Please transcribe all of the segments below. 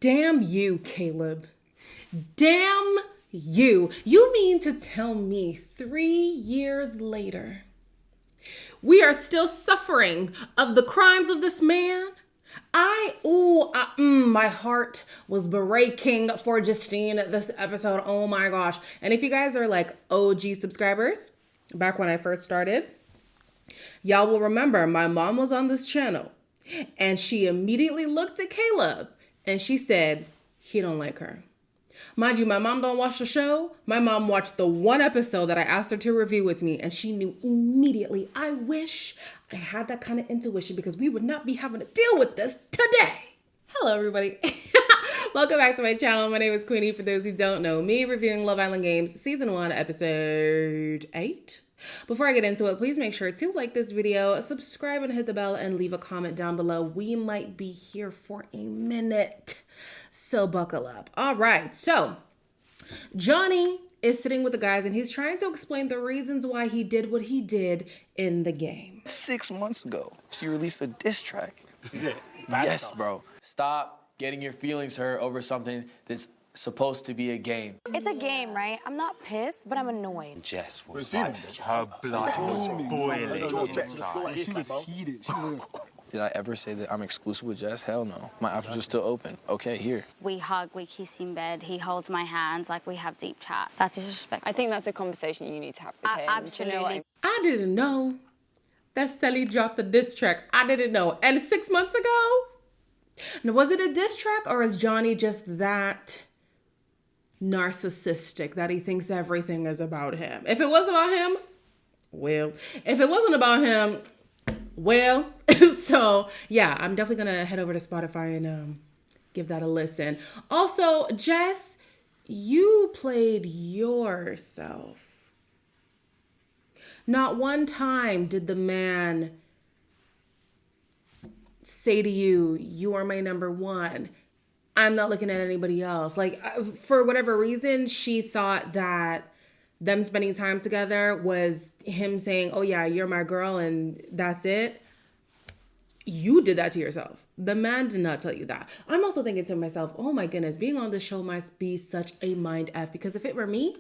Damn you, Caleb. Damn you. You mean to tell me 3 years later, we are still suffering of the crimes of this man? My heart was breaking for Justine this episode. Oh my gosh. And if you guys are like OG subscribers, back when I first started, y'all will remember my mom was on this channel and she immediately looked at Caleb and she said, he don't like her. Mind you, my mom don't watch the show. My mom watched the one episode that I asked her to review with me, and she knew immediately. I wish I had that kind of intuition because we would not be having to deal with this today. Hello, everybody. Welcome back to my channel. My name is Queenie. For those who don't know me, reviewing Love Island Games Season 1, Episode 8. Before I get into it, please make sure to like this video, subscribe and hit the bell, and leave a comment down below. We might be here for a minute, so buckle up. All right, so Johnny is sitting with the guys and he's trying to explain the reasons why he did what he did in the game. 6 months ago, she released a diss track. Is it? Yes, bro. Stop getting your feelings hurt over something that's supposed to be a game. It's a game, right? I'm not pissed, but I'm annoyed. Jess was Her blood was boiling inside. She was heated. Did I ever say that I'm exclusive with Jess? Hell no. My options are still open. Okay, here. We hug, we kiss in bed, he holds my hands, like we have deep chat. That's disrespectful. I think that's a conversation you need to have with him. Absolutely. I didn't know that Sally dropped the diss track. I didn't know. And 6 months ago? Now, was it a diss track or is Johnny just that narcissistic that he thinks everything is about him? If it was about him, well. If it wasn't about him, well. So yeah, I'm definitely gonna head over to Spotify and give that a listen. Also, Jess, you played yourself. Not one time did the man say to you, you are my number one. I'm not looking at anybody else. Like, for whatever reason, she thought that them spending time together was him saying, oh yeah, you're my girl and that's it. You did that to yourself. The man did not tell you that. I'm also thinking to myself, oh my goodness, being on this show must be such a mind F, because if it were me,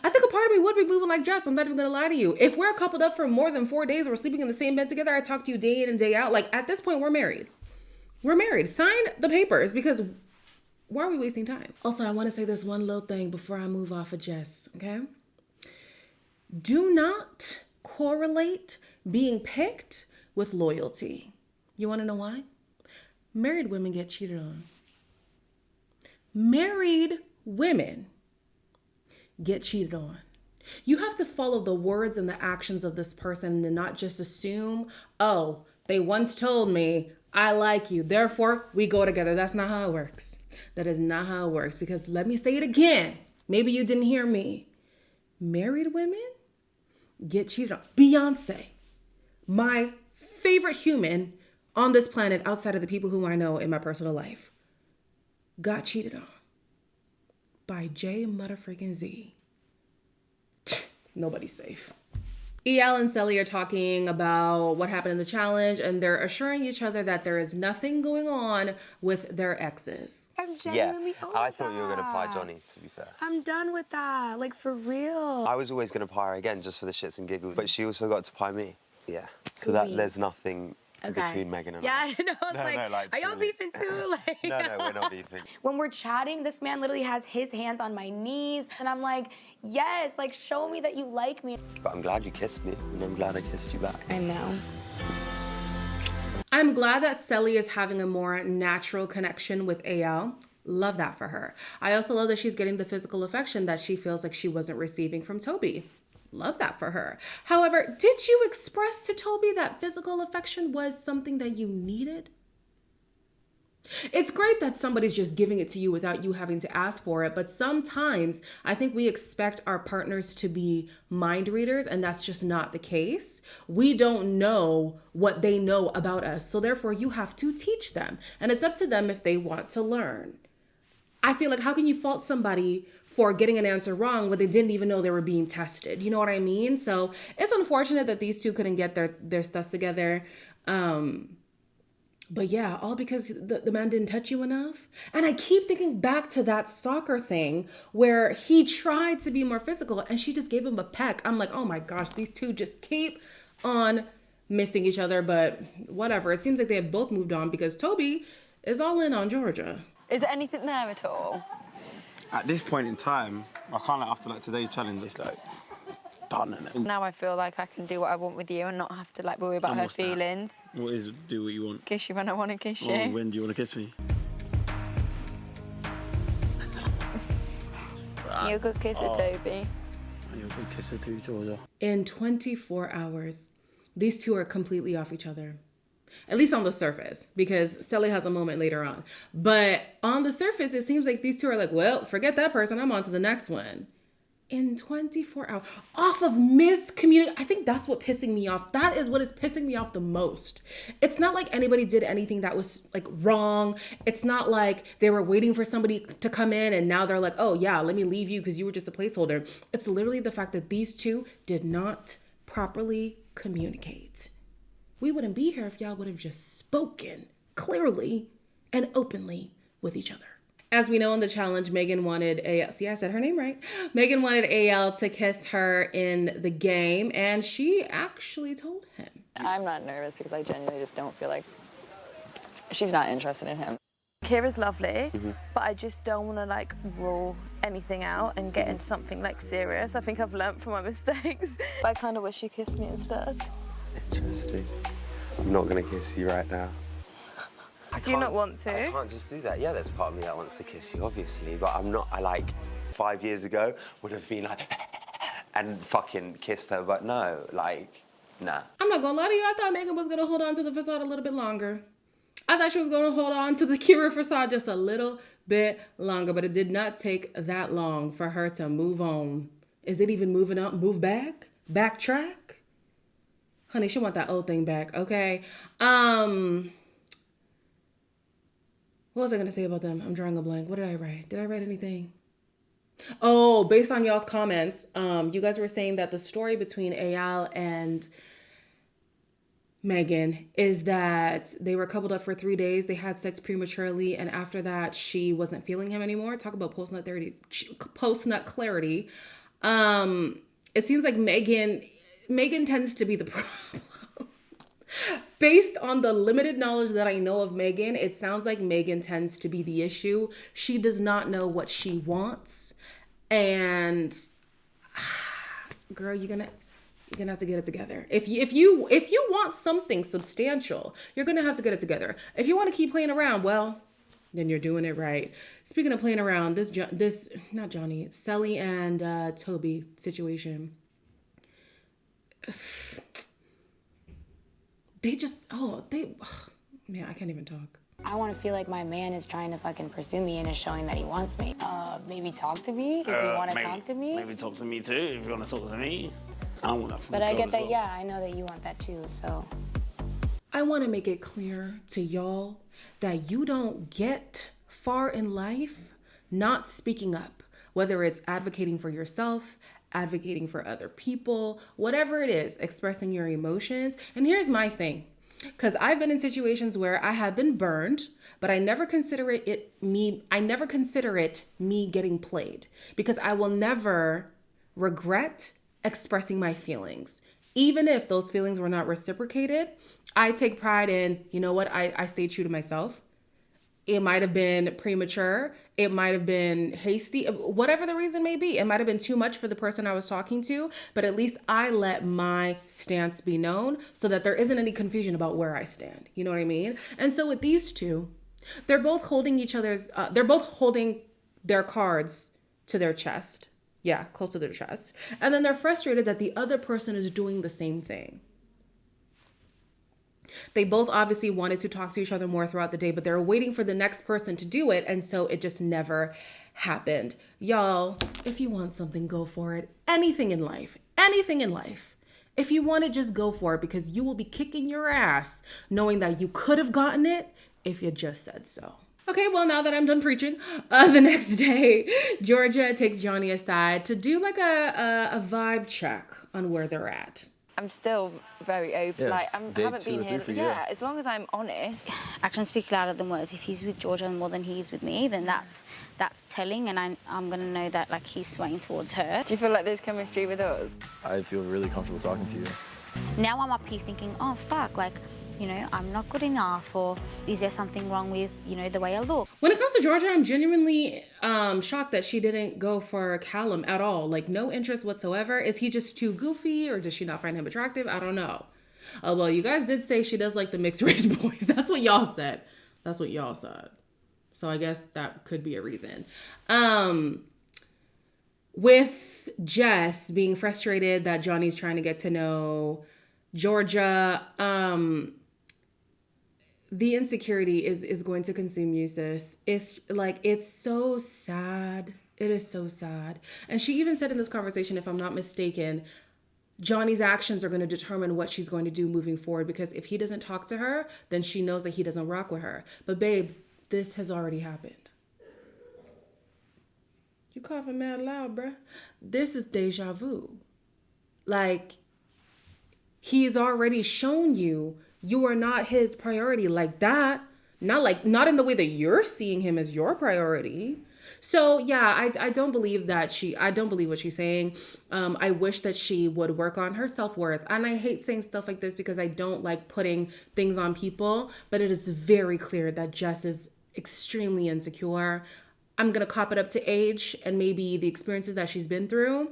I think a part of me would be moving like Jess. I'm not even gonna lie to you. If we're coupled up for more than 4 days, we're sleeping in the same bed together, I talk to you day in and day out. Like, at this point, we're married. We're married. Sign the papers, because why are we wasting time? Also, I want to say this one little thing before I move off of Jess, okay? Do not correlate being picked with loyalty. You want to know why? Married women get cheated on. Married women get cheated on. You have to follow the words and the actions of this person and not just assume, oh, they once told me I like you, therefore we go together. That's not how it works. That is not how it works, because let me say it again. Maybe you didn't hear me. Married women get cheated on. Beyonce, my favorite human on this planet outside of the people who I know in my personal life, got cheated on by J motherfucking Z. Nobody's safe. EL and Sally are talking about what happened in the challenge, and they're assuring each other that there is nothing going on with their exes. I'm genuinely over I thought you were going to pie that. Johnny, to be fair. I'm done with that. Like, for real. I was always going to pie her again just for the shits and giggles, but she also got to pie me. Yeah. So that there's nothing between Megan and Yeah, I. I know. It's like, are y'all truly. beefing too? Like, No, we're not beefing. When we're chatting, this man literally has his hands on my knees. And I'm like, yes, like, show me that you like me. But I'm glad you kissed me, and I'm glad I kissed you back. I know. I'm glad that Sally is having a more natural connection with AL. Love that for her. I also love that she's getting the physical affection that she feels like she wasn't receiving from Toby. Love that for her. However, did you express to Toby that physical affection was something that you needed? It's great that somebody's just giving it to you without you having to ask for it, but sometimes I think we expect our partners to be mind readers, and that's just not the case. We don't know what they know about us, so therefore you have to teach them, and it's up to them if they want to learn. I feel like, how can you fault somebody for getting an answer wrong when they didn't even know they were being tested? You know what I mean? So it's unfortunate that these two couldn't get their stuff together. But yeah, all because the man didn't touch you enough. And I keep thinking back to that soccer thing where he tried to be more physical and she just gave him a peck. I'm like, oh my gosh, these two just keep on missing each other. But whatever. It seems like they have both moved on because Toby is all in on Georgia. Is there anything there at all? At this point in time, I can't, after like today's challenge, it's like done. Innit? Now I feel like I can do what I want with you and not have to like worry about her what's that? feelings. What is do what you want? Kiss you when I want to kiss you. Oh, when do you want to kiss me? You're a good kisser, Toby. You're a good kisser too, Georgia. In 24 hours, these two are completely off each other. At least on the surface, because Sally has a moment later on. But on the surface, it seems like these two are like, well, forget that person. I'm on to the next one. In 24 hours, off of miscommunication. I think that's what pissing me off. That is what is pissing me off the most. It's not like anybody did anything that was like wrong. It's not like they were waiting for somebody to come in and now they're like, oh yeah, let me leave you because you were just a placeholder. It's literally the fact that these two did not properly communicate. We wouldn't be here if y'all would have just spoken clearly and openly with each other. As we know in the challenge, Megan wanted AL, see, I said her name right. Megan wanted AL to kiss her in the game, and she actually told him. I'm not nervous because I genuinely just don't feel like she's not interested in him. Kira's lovely, but I just don't want to like rule anything out and get into something like serious. I think I've learnt from my mistakes. But I kind of wish you kissed me instead. Interesting. I'm not going to kiss you right now. Do you not want to? I can't just do that. Yeah, there's part of me that wants to kiss you, obviously, but I'm not. I like 5 years ago would have been like and fucking kissed her, but no, like, nah. I'm not gonna lie to you, I thought Megan was gonna hold on to the facade a little bit longer. I thought she was gonna hold on to the Kira facade just a little bit longer, but it did not take that long for her to move on. Is it even moving up? Move back? Backtrack? Honey, she want that old thing back, okay? What was I gonna say about them? I'm drawing a blank. What did I write? Did I write anything? Oh, based on y'all's comments, you guys were saying that the story between Eyal and Megan is that they were coupled up for 3 days. They had sex prematurely, and after that, she wasn't feeling him anymore. Talk about post-nut clarity. It seems like Megan tends to be the problem. Based on the limited knowledge that I know of Megan, it sounds like Megan tends to be the issue. She does not know what she wants. And girl, you're gonna have to get it together. If you want something substantial, you're gonna have to get it together. If you want to keep playing around, well, then you're doing it right. Speaking of playing around, this not Johnny, Sally and Toby situation. Man, I can't even talk. I want to feel like my man is trying to fucking pursue me and is showing that he wants me. Maybe talk to me if you want to talk to me. Maybe talk to me too if you want to talk to me. I want that. But I get that, yeah, I know that you want that too, so. I want to make it clear to y'all that you don't get far in life not speaking up, whether it's advocating for yourself, advocating for other people, whatever it is, expressing your emotions. And here's my thing, because I've been in situations where I have been burned, but I never consider it me getting played, because I will never regret expressing my feelings. Even if those feelings were not reciprocated, I take pride in, you know what, I stay true to myself. It might have been premature. It might have been hasty. Whatever the reason may be. It might have been too much for the person I was talking to, but at least I let my stance be known so that there isn't any confusion about where I stand. You know what I mean? And so with these two, they're both holding their cards to their chest. Yeah, close to their chest. And then they're frustrated that the other person is doing the same thing. They both obviously wanted to talk to each other more throughout the day, but they were waiting for the next person to do it, and so it just never happened. Y'all, if you want something, go for it. Anything in life. If you want it, just go for it, because you will be kicking your ass knowing that you could have gotten it if you just said so. Okay, well, now that I'm done preaching, the next day, Georgia takes Johnny aside to do like a vibe check on where they're at. I'm still very open. Yes, Like, I day haven't 2 been or 3 here. for you. Yeah, as long as I'm honest. Actions speak louder than words. If he's with Georgia more than he's with me, then that's telling, and I'm gonna know that like he's swaying towards her. Do you feel like there's chemistry with us? I feel really comfortable talking to you. Now I'm up here thinking, oh fuck, like, you know, I'm not good enough, or is there something wrong with, you know, the way I look? When it comes to Georgia, I'm genuinely shocked that she didn't go for Callum at all. Like, no interest whatsoever. Is he just too goofy, or does she not find him attractive? I don't know. Well, you guys did say she does like the mixed race boys. That's what y'all said. That's what y'all said. So I guess that could be a reason. With Jess being frustrated that Johnny's trying to get to know Georgia, the insecurity is going to consume you, sis. It's like, it's so sad. It is so sad. And she even said in this conversation, if I'm not mistaken, Johnny's actions are going to determine what she's going to do moving forward, because if he doesn't talk to her, then she knows that he doesn't rock with her. But babe, this has already happened. You coughing mad loud, bruh. This is deja vu. Like, he's already shown you are not his priority like that. Not in the way that you're seeing him as your priority. So yeah, I don't believe what she's saying. I wish that she would work on her self-worth. And I hate saying stuff like this because I don't like putting things on people, but it is very clear that Jess is extremely insecure. I'm gonna cop it up to age and maybe the experiences that she's been through.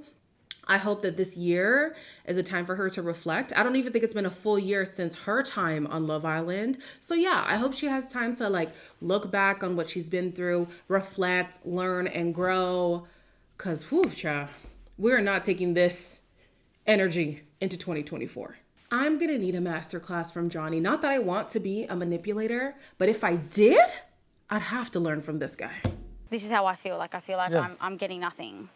I hope that this year is a time for her to reflect. I don't even think it's been a full year since her time on Love Island. So yeah, I hope she has time to like look back on what she's been through, reflect, learn, and grow. Cause whew, child, we're not taking this energy into 2024. I'm gonna need a masterclass from Johnny. Not that I want to be a manipulator, but if I did, I'd have to learn from this guy. This is how I feel. Like, I feel like Yeah. I'm getting nothing.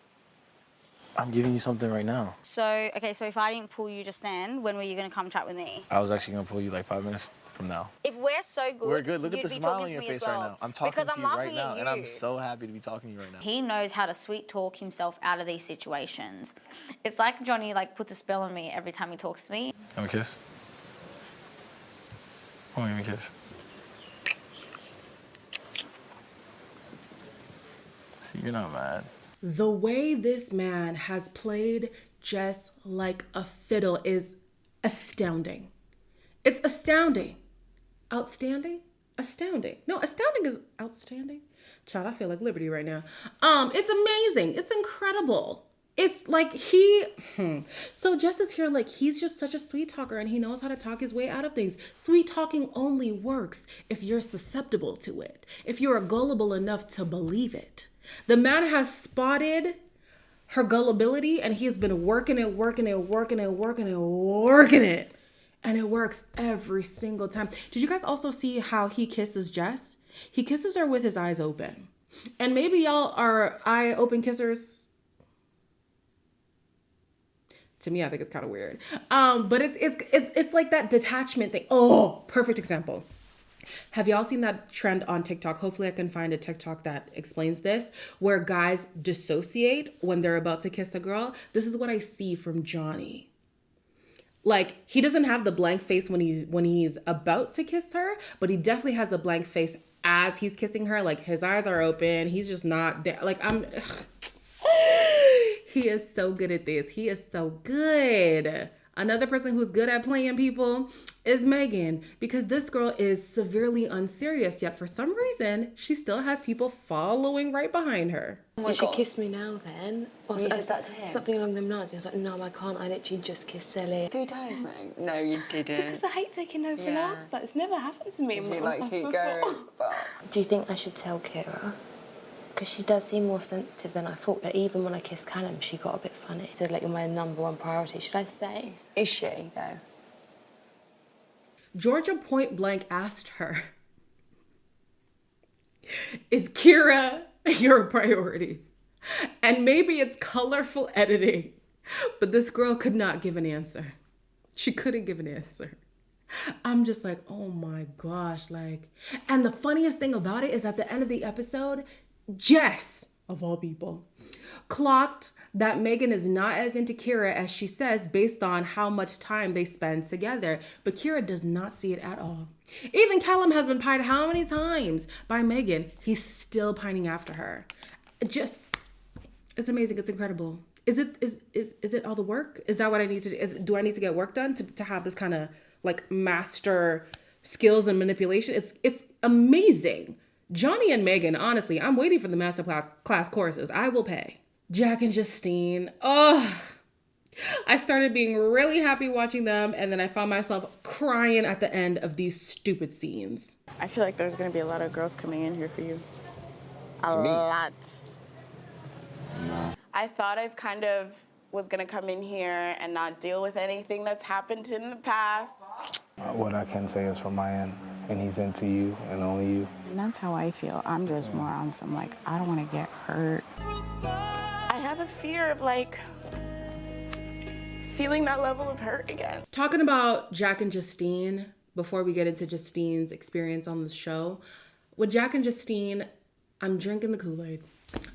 I'm giving you something right now. So, okay, so if I didn't pull you just then, when were you going to come chat with me? I was actually going to pull you like 5 minutes from now. If we're so good, We're good. Look at you'd the be smile talking on to your me face as well. right now. I'm talking because to I'm you right laughing now, at and I'm you. so happy to be talking to you right now. He knows how to sweet talk himself out of these situations. It's like Johnny like puts a spell on me every time he talks to me. Have a kiss? Come on, give me a kiss. See, you're not mad. The way this man has played Jess like a fiddle is astounding. It's astounding. Outstanding? Astounding. No, astounding is outstanding. Child, I feel like Liberty right now. It's amazing. It's incredible. It's like So Jess is here like he's just such a sweet talker and he knows how to talk his way out of things. Sweet talking only works if you're susceptible to it. If you're gullible enough to believe it. The man has spotted her gullibility and he has been working it. And it works every single time. Did you guys also see how he kisses Jess? He kisses her with his eyes open. And maybe y'all are eye open kissers. To me, I think it's kind of weird. But it's like that detachment thing. Oh, perfect example. Have y'all seen that trend on TikTok? Hopefully I can find a TikTok that explains this, where guys dissociate when they're about to kiss a girl. This is what I see from Johnny. Like, he doesn't have the blank face when he's about to kiss her, but he definitely has the blank face as he's kissing her. Like, his eyes are open. He's just not there. Like, he is so good at this. He is so good. Another person who's good at playing people is Megan, because this girl is severely unserious, yet for some reason, she still has people following right behind her. You should kiss me now then. Or You said that to him? Something along them lines. He was like, no, I can't. I literally just kissed Sally. 3 times, no. No, you didn't. Because I hate taking no for an Yeah. answer. It's never happened to me. You like keep going. But Do you think I should tell Kira? Because she does seem more sensitive than I thought. But even when I kissed Callum, she got a bit funny. She said, like, you're my #1 priority. Should I say? is she though? Georgia point blank asked her, is Kira your priority? And maybe it's colorful editing, but this girl could not give an answer. She couldn't give an answer. I'm just like, oh my gosh, like, and the funniest thing about it is at the end of the episode, Jess of all people, clocked that Megan is not as into Kira as she says based on how much time they spend together. But Kira does not see it at all. Even Callum has been pined how many times by Megan? He's still pining after her. Just, it's amazing. It's incredible. Is it all the work? Is that what I need to do? Do I need to get work done to have this kind of like master skills and manipulation? It's amazing. Johnny and Megan, honestly, I'm waiting for the master class courses. I will pay. Jack and Justine. Oh, I started being really happy watching them, and then I found myself crying at the end of these stupid scenes. I feel like there's gonna be a lot of girls coming in here for you. A lot. No. I thought I kind of was gonna come in here and not deal with anything that's happened in the past. What I can say is from my end, and he's into you and only you. And that's how I feel. I'm just more on some like, I don't wanna get hurt. I have a fear of like, feeling that level of hurt again. Talking about Jack and Justine, before we get into Justine's experience on the show, with Jack and Justine, I'm drinking the Kool-Aid.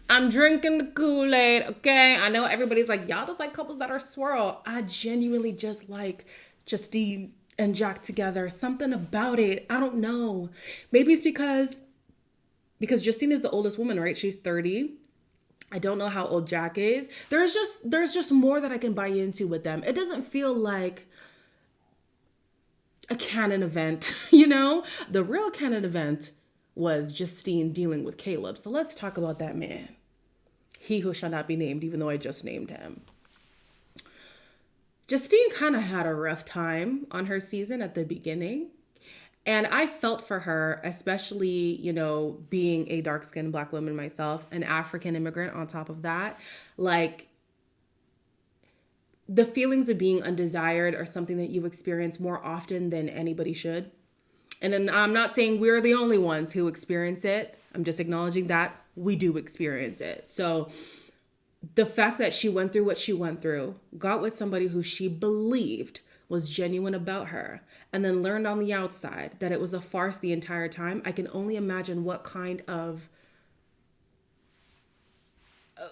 I'm drinking the Kool-Aid, okay? I know everybody's like, y'all just like couples that are swirl. I genuinely just like Justine and Jack together. Something about it. I don't know. Maybe it's because Justine is the oldest woman, right? She's 30. I don't know how old Jack is. There's just more that I can buy into with them. It doesn't feel like a canon event, you know? The real canon event was Justine dealing with Caleb. So let's talk about that man. He who shall not be named, even though I just named him. Justine kind of had a rough time on her season at the beginning. And I felt for her, especially, you know, being a dark-skinned Black woman myself, an African immigrant on top of that. Like, the feelings of being undesired are something that you experience more often than anybody should. And then I'm not saying we're the only ones who experience it. I'm just acknowledging that we do experience it. So the fact that she went through what she went through, got with somebody who she believed was genuine about her, and then learned on the outside that it was a farce the entire time, I can only imagine what kind of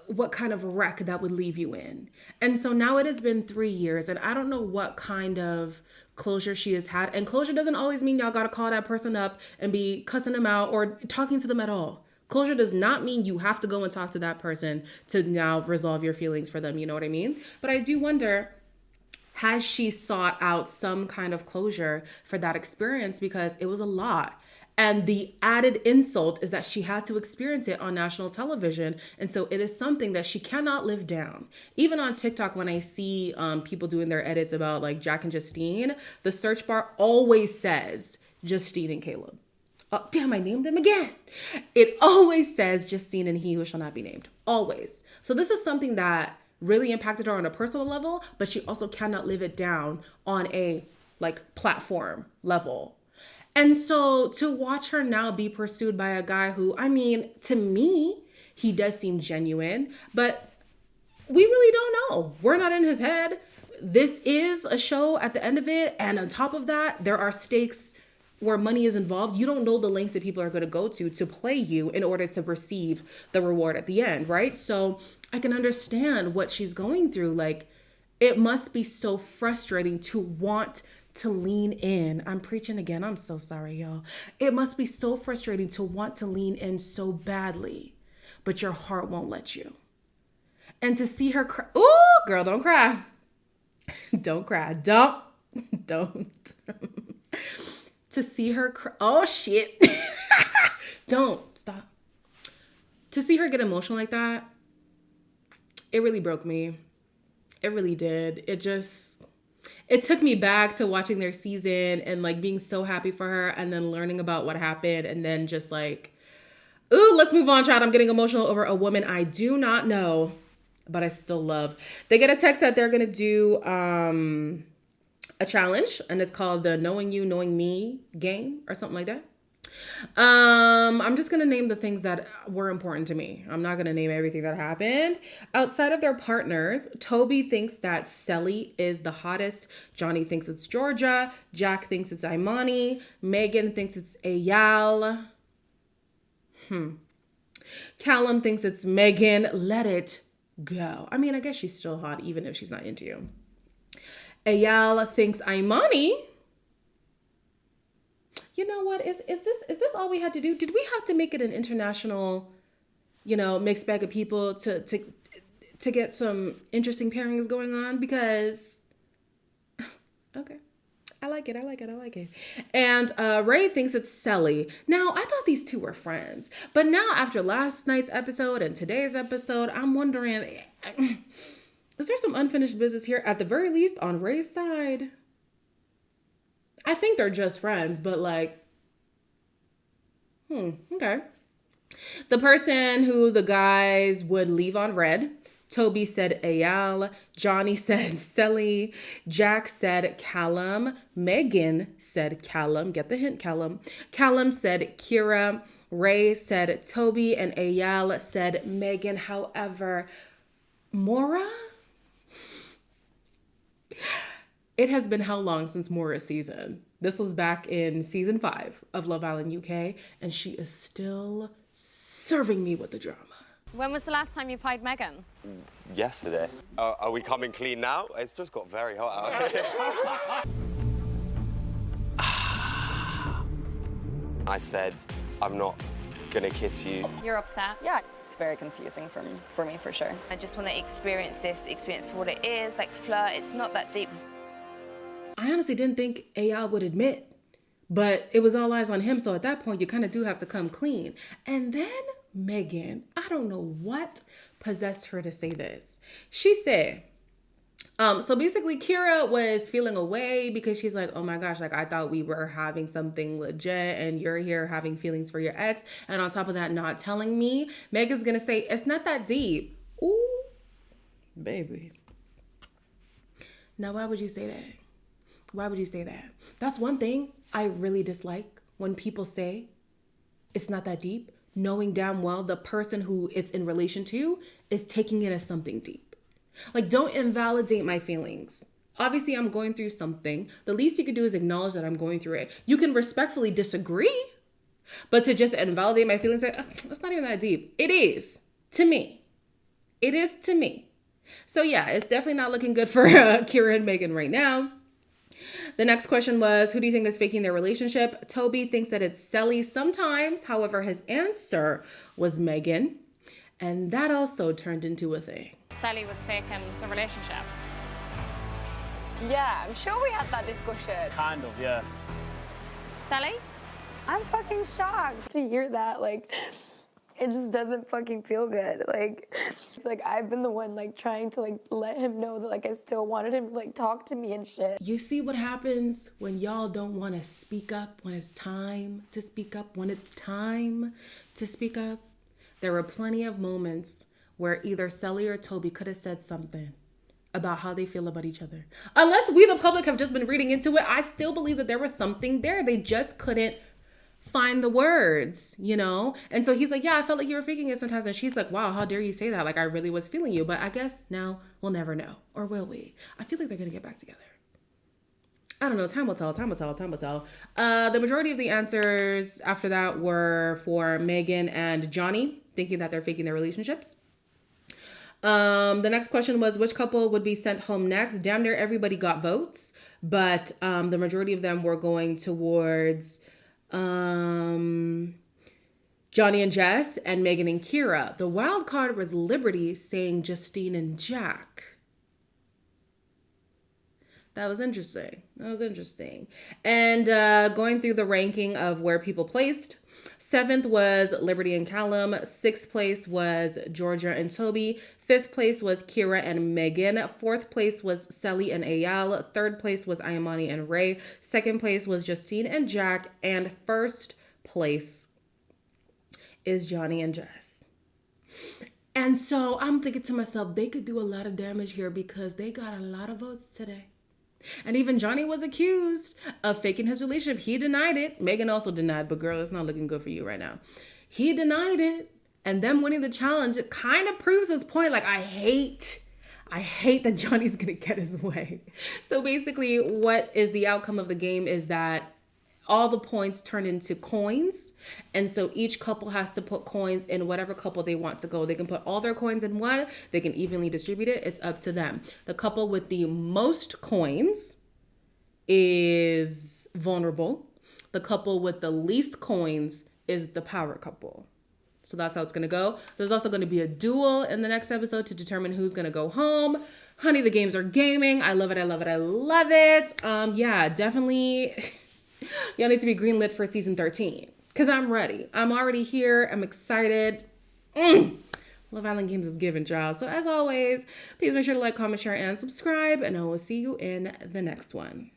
wreck that would leave you in. And so now it has been 3 years, and I don't know what kind of closure she has had. And closure doesn't always mean y'all gotta call that person up and be cussing them out or talking to them at all. Closure does not mean you have to go and talk to that person to now resolve your feelings for them, you know what I mean? But I do wonder, has she sought out some kind of closure for that experience? Because it was a lot. And the added insult is that she had to experience it on national television. And so it is something that she cannot live down. Even on TikTok, when I see people doing their edits about like Jack and Justine, the search bar always says Justine and Caleb. Oh, damn, I named them again. It always says Justine and he who shall not be named. Always. So this is something that really impacted her on a personal level, but she also cannot live it down on a like platform level. And so to watch her now be pursued by a guy who, I mean, to me, he does seem genuine, but we really don't know. We're not in his head. This is a show at the end of it. And on top of that, there are stakes where money is involved. You don't know the lengths that people are going to go to play you in order to receive the reward at the end, right? So I can understand what she's going through. Like, it must be so frustrating to want to lean in. I'm preaching again. I'm so sorry, y'all. It must be so frustrating to want to lean in so badly, but your heart won't let you. And to see her cry. Ooh, girl, don't cry. Don't cry. Don't. To see her cry. Oh, shit. Don't. Stop. To see her get emotional like that, it really broke me. It really did. It took me back to watching their season and like being so happy for her and then learning about what happened and then just like, ooh, let's move on, child. I'm getting emotional over a woman I do not know, but I still love. They get a text that they're going to do a challenge, and it's called the Knowing You, Knowing Me game or something like that. I'm just going to name the things that were important to me. I'm not going to name everything that happened. Outside of their partners, Toby thinks that Selly is the hottest. Johnny thinks it's Georgia. Jack thinks it's Imani. Megan thinks it's Eyal. Callum thinks it's Megan. Let it go. I mean, I guess she's still hot even if she's not into you. Eyal thinks Imani. You know what? Is this all we had to do? Did we have to make it an international, mixed bag of people to get some interesting pairings going on? Because okay. I like it. And Ray thinks it's Selly. Now, I thought these two were friends. But now, after last night's episode and today's episode, I'm wondering, is there some unfinished business here? At the very least, on Ray's side. I think they're just friends, but okay. The person who the guys would leave on red, Toby said Eyal, Johnny said Selly, Jack said Callum, Megan said Callum, get the hint, Callum. Callum said Kira, Ray said Toby, and Eyal said Megan. However, Maura? It has been how long since Maura's season? This was back in season 5 of Love Island UK, and she is still serving me with the drama. When was the last time you played Megan? Yesterday. Are we coming clean now? It's just got very hot out here. I said, I'm not gonna kiss you. You're upset? Yeah, it's very confusing for me, for sure. I just want to experience for what it is, flirt. It's not that deep. I honestly didn't think Eyal would admit, but it was all eyes on him. So at that point, you kind of do have to come clean. And then Megan, I don't know what possessed her to say this. She said, so basically Kira was feeling away because she's like, oh my gosh, I thought we were having something legit and you're here having feelings for your ex. And on top of that, not telling me. Megan's going to say, it's not that deep. Ooh, baby. Now, why would you say that? Why would you say that? That's one thing I really dislike when people say it's not that deep, knowing damn well the person who it's in relation to is taking it as something deep. Don't invalidate my feelings. Obviously, I'm going through something. The least you could do is acknowledge that I'm going through it. You can respectfully disagree, but to just invalidate my feelings, that's not even that deep. It is to me. It is to me. So yeah, it's definitely not looking good for Kira and Megan right now. The next question was, who do you think is faking their relationship? Toby thinks that it's Selly sometimes. However, his answer was Megan. And that also turned into a thing. Selly was faking the relationship. Yeah, I'm sure we had that discussion. Kind of, yeah. Selly? I'm fucking shocked to hear that. It just doesn't fucking feel good. I've been the one trying to let him know that I still wanted him to talk to me and shit. You see what happens when y'all don't want to speak up when it's time to speak up, when it's time to speak up? There were plenty of moments where either Selly or Toby could have said something about how they feel about each other. Unless we, the public, have just been reading into it, I still believe that there was something there. They just couldn't find the words, And so he's like, yeah, I felt like you were faking it sometimes. And she's like, wow, how dare you say that? I really was feeling you. But I guess now we'll never know. Or will we? I feel like they're going to get back together. I don't know. Time will tell. The majority of the answers after that were for Megan and Johnny, thinking that they're faking their relationships. The next question was, which couple would be sent home next? Damn near everybody got votes, but the majority of them were going towards Johnny and Jess and Megan and Kira. The wild card was Liberty saying Justine and Jack. That was interesting. And going through the ranking of where people placed, 7th was Liberty and Callum. 6th place was Georgia and Toby. 5th place was Kira and Megan. 4th place was Selly and Eyal. 3rd place was Imani and Ray. 2nd place was Justine and Jack. And 1st place is Johnny and Jess. And so I'm thinking to myself, they could do a lot of damage here because they got a lot of votes today. And even Johnny was accused of faking his relationship. He denied it. Megan also denied, but girl, it's not looking good for you right now. He denied it. And them winning the challenge, it kind of proves his point. I hate that Johnny's going to get his way. So basically, what is the outcome of the game is that all the points turn into coins. And so each couple has to put coins in whatever couple they want to go. They can put all their coins in one. They can evenly distribute it. It's up to them. The couple with the most coins is vulnerable. The couple with the least coins is the power couple. So that's how it's going to go. There's also going to be a duel in the next episode to determine who's going to go home. Honey, the games are gaming. I love it. I love it. I love it. Yeah, definitely. Y'all need to be greenlit for season 13 because I'm ready. I'm already here. I'm excited. Love Island Games is giving, child. So as always, please make sure to like, comment, share, and subscribe. And I will see you in the next one.